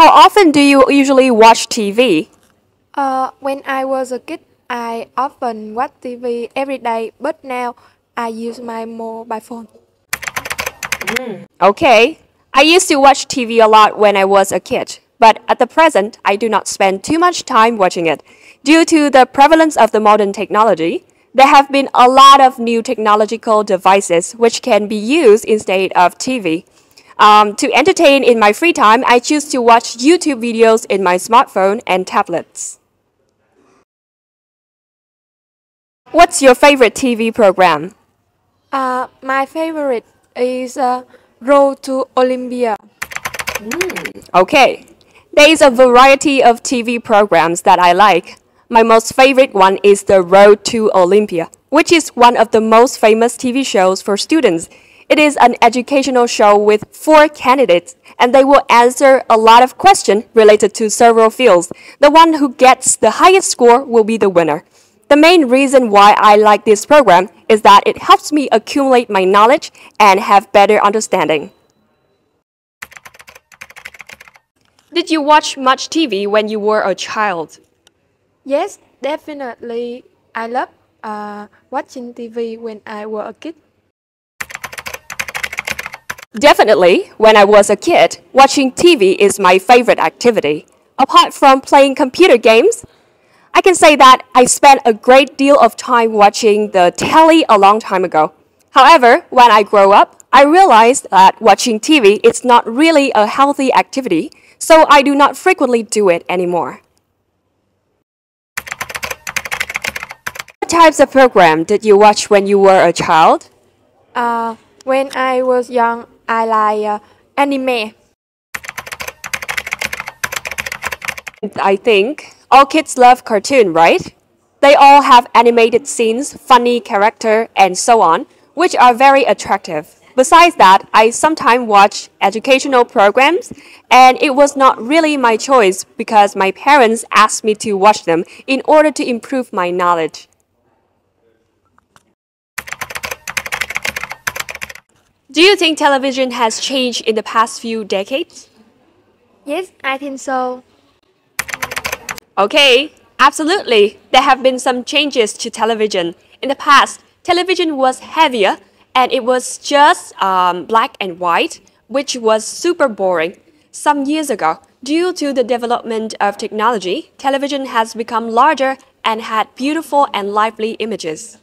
How often do you usually watch TV? When I was a kid, I often watch TV every day, but now I use my mobile phone. Okay. I used to watch TV a lot when I was a kid, but at the present, I do not spend too much time watching it. Due to the prevalence of the modern technology, there have been a lot of new technological devices which can be used instead of TV. To entertain in my free time, I choose to watch YouTube videos in my smartphone and tablets. What's your favorite TV program? My favorite is Road to Olympia. Okay. There is a variety of TV programs that I like. My most favorite one is The Road to Olympia, which is one of the most famous TV shows for students. It is an educational show with 4 candidates, and they will answer a lot of questions related to several fields. The one who gets the highest score will be the winner. The main reason why I like this program is that it helps me accumulate my knowledge and have better understanding. Did you watch much TV when you were a child? Yes, definitely. I love watching TV when I was a kid. Definitely, when I was a kid, watching TV is my favorite activity. Apart from playing computer games, I can say that I spent a great deal of time watching the telly a long time ago. However, when I grow up, I realized that watching TV is not really a healthy activity, so I do not frequently do it anymore. What types of program did you watch when you were a child? When I was young, I like anime. I think all kids love cartoon, right? They all have animated scenes, funny character, and so on, which are very attractive. Besides that, I sometimes watch educational programs, and it was not really my choice because my parents asked me to watch them in order to improve my knowledge. Do you think television has changed in the past few decades? Yes, I think so. Okay, absolutely. There have been some changes to television. In the past, television was heavier and it was just black and white, which was super boring. Some years ago, due to the development of technology, television has become larger and had beautiful and lively images.